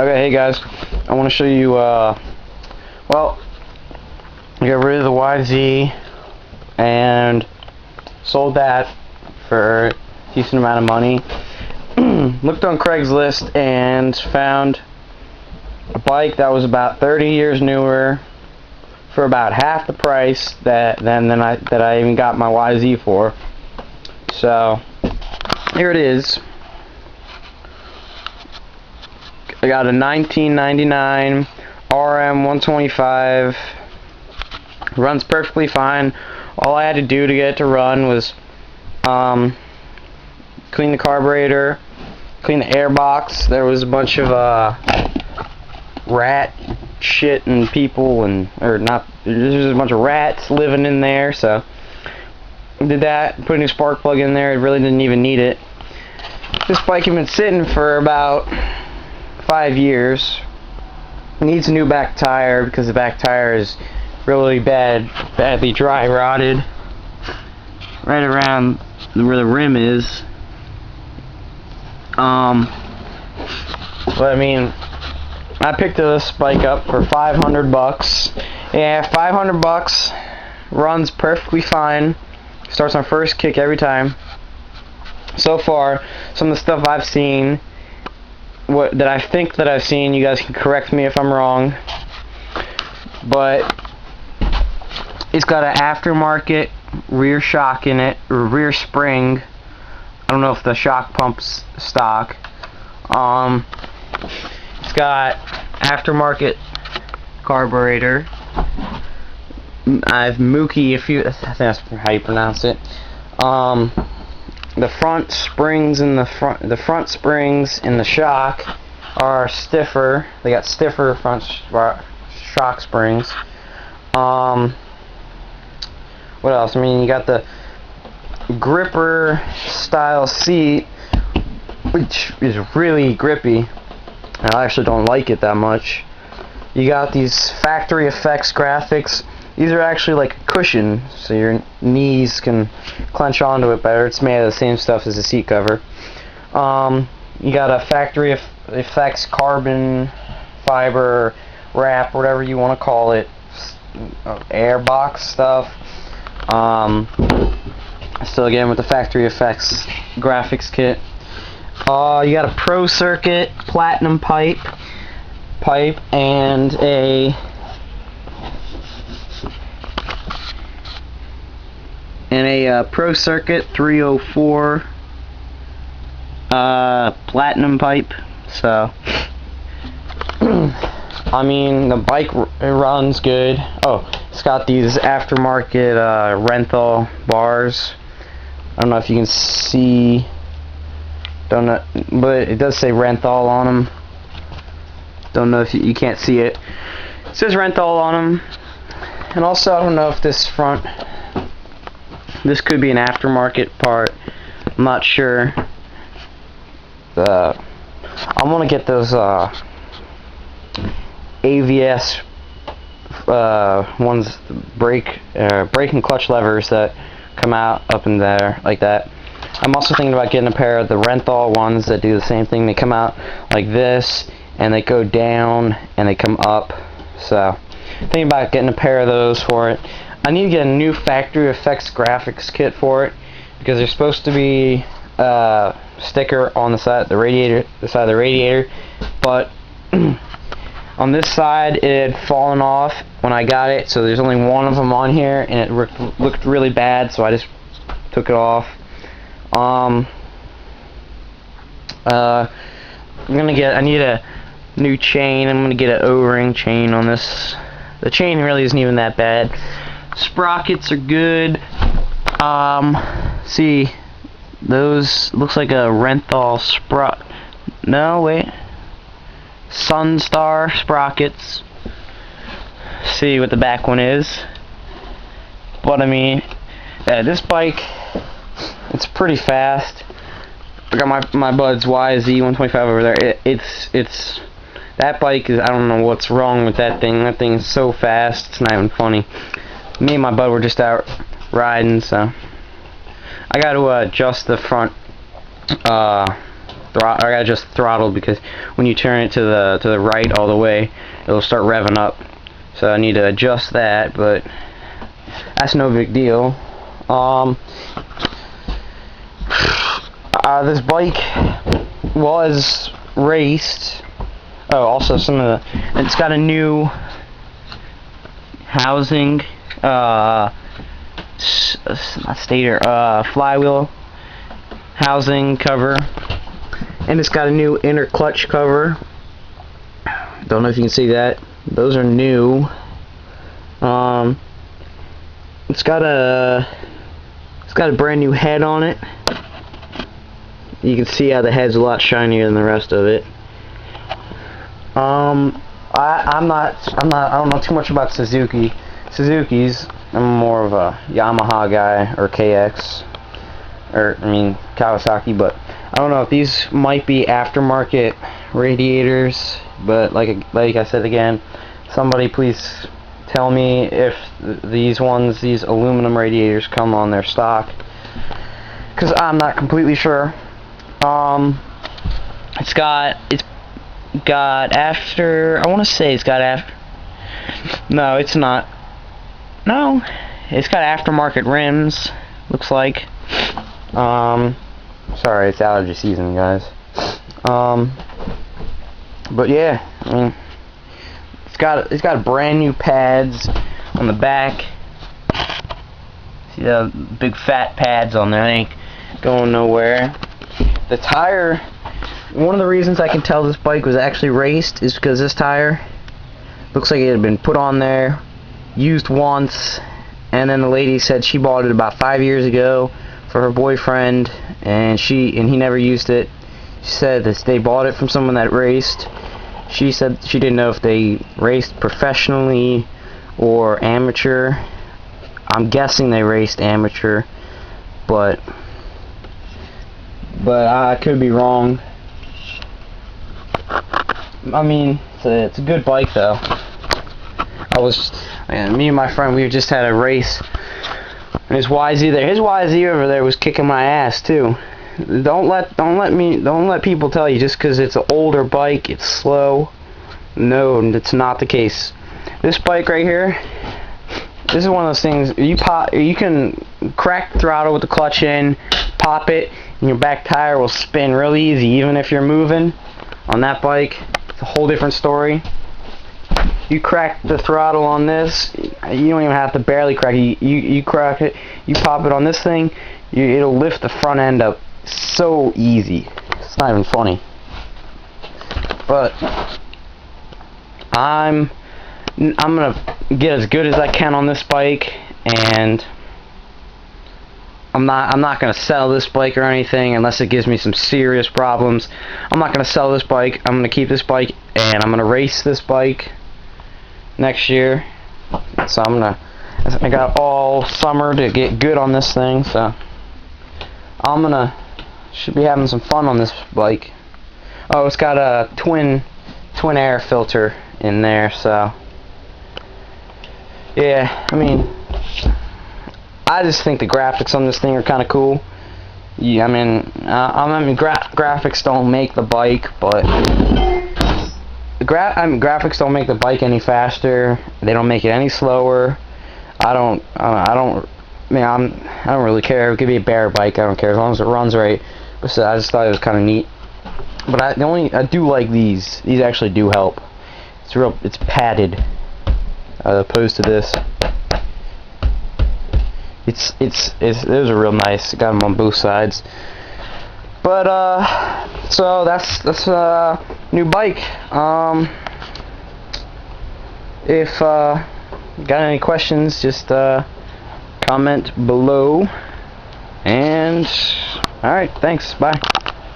Okay, hey guys, I want to show you, well, I got rid of the YZ and sold that for a decent amount of money. Looked on Craigslist and found a bike that was about 30 years newer for about half the price that I even got my YZ for. So here it is. I got a 1999 RM 125. Runs perfectly fine. All I had to do to get it to run was clean the carburetor, clean the air box. There was a bunch of rat shit and people there's a bunch of rats living in there, so did that, put a new spark plug in there. It really didn't even need it. This bike had been sitting for about 5 years. Needs a new back tire because the back tire is really badly dry rotted right around where the rim is. But I mean, I picked this bike up for $500. Yeah, $500. Runs perfectly fine. Starts on first kick every time. So far, some of the stuff I've seen, that I think that I've seen, you guys can correct me if I'm wrong, but it's got an aftermarket rear shock in it, or rear spring. I don't know if the shock pump's stock. It's got aftermarket carburetor. I've Mookie, I think that's how you pronounce it. The front springs in the front springs in the shock are stiffer. They got stiffer front shock springs. What else? I mean, you got the gripper style seat, which is really grippy. I actually don't like it that much. You got these factory effects graphics. These are actually like a cushion, so your knees can clench onto it better. It's made of the same stuff as the seat cover. You got a factory effects carbon fiber wrap, whatever you want to call it, air box stuff. Still again with the factory effects graphics kit. You got a Pro Circuit platinum pipe and a Pro Circuit 304 platinum pipe. So I mean, the bike runs good. Oh, it's got these aftermarket Renthal bars. I don't know if you can see, don't know, but it does say Renthal on them. Don't know if you can't see it. It says Renthal on them. And also, I don't know if this could be an aftermarket part. I'm not sure. I want to get those AVS ones, brake and clutch levers that come out up in there like that. I'm also thinking about getting a pair of the Renthal ones that do the same thing. They come out like this, and they go down, and they come up. So, thinking about getting a pair of those for it. I need to get a new factory effects graphics kit for it, because there's supposed to be a sticker on the side of the radiator, but on this side it had fallen off when I got it, so there's only one of them on here, and it looked really bad, so I just took it off. I need a new chain. I'm gonna get an O-ring chain on this. The chain really isn't even that bad. Sprockets are good. See, those looks like a Renthal no, wait. Sunstar sprockets. See what the back one is. But I mean, this bike, it's pretty fast. I got my bud's YZ 125 over there. It's that bike is, I don't know what's wrong with that thing. That thing's so fast, it's not even funny. Me and my bud were just out riding, so I got to adjust the front I gotta adjust the throttle because when you turn it to the right all the way, it'll start revving up. So I need to adjust that, but that's no big deal. This bike was raced. Oh, also it's got a new housing, not stator, flywheel housing cover, and it's got a new inner clutch cover. Don't know if you can see that. Those are new. It's got a brand new head on it. You can see how the head's a lot shinier than the rest of it. I don't know too much about Suzuki's. I'm more of a Yamaha guy, or KX, or I mean Kawasaki, but I don't know if these might be aftermarket radiators, but like I said again, somebody please tell me if these aluminum radiators come on their stock, because I'm not completely sure. It's got after, I want to say it's got after, no, it's not, no, it's got aftermarket rims, looks like. Sorry, it's allergy season, guys. But yeah, I mean, it's got brand new pads on the back. See the big fat pads on there, they ain't going nowhere. The tire, one of the reasons I can tell this bike was actually raced is because this tire looks like it had been put on there, used once, and then the lady said she bought it about 5 years ago for her boyfriend, and he never used it. She said that they bought it from someone that raced. She said she didn't know if they raced professionally or amateur. I'm guessing they raced amateur, but I could be wrong. I mean, it's a good bike though. Me and my friend, we just had a race, and his YZ over there was kicking my ass too. Don't let people tell you just because it's an older bike it's slow. No, it's not the case. This bike right here, this is one of those things you can crack the throttle with the clutch in, pop it, and your back tire will spin really easy, even if you're moving. On that bike, it's a whole different story. You crack the throttle on this, you don't even have to barely crack it. You crack it, you pop it on this thing, it'll lift the front end up so easy. It's not even funny. But I'm gonna get as good as I can on this bike, and I'm not gonna sell this bike or anything unless it gives me some serious problems. I'm not gonna sell this bike. I'm gonna keep this bike, and I'm gonna race this bike next year. So I got all summer to get good on this thing, so should be having some fun on this bike. Oh, it's got a twin air filter in there, so yeah, I mean, I just think the graphics on this thing are kind of cool. Yeah, I mean, graphics don't make the bike, but graphics don't make the bike any faster. They don't make it any slower. I don't really care. It could be a bear bike. I don't care as long as it runs right. So I just thought it was kind of neat. But I do like these. These actually do help. It's padded, opposed to this. Those are real nice. Got them on both sides. But so that's new bike. If got any questions, just comment below. And alright, thanks. Bye.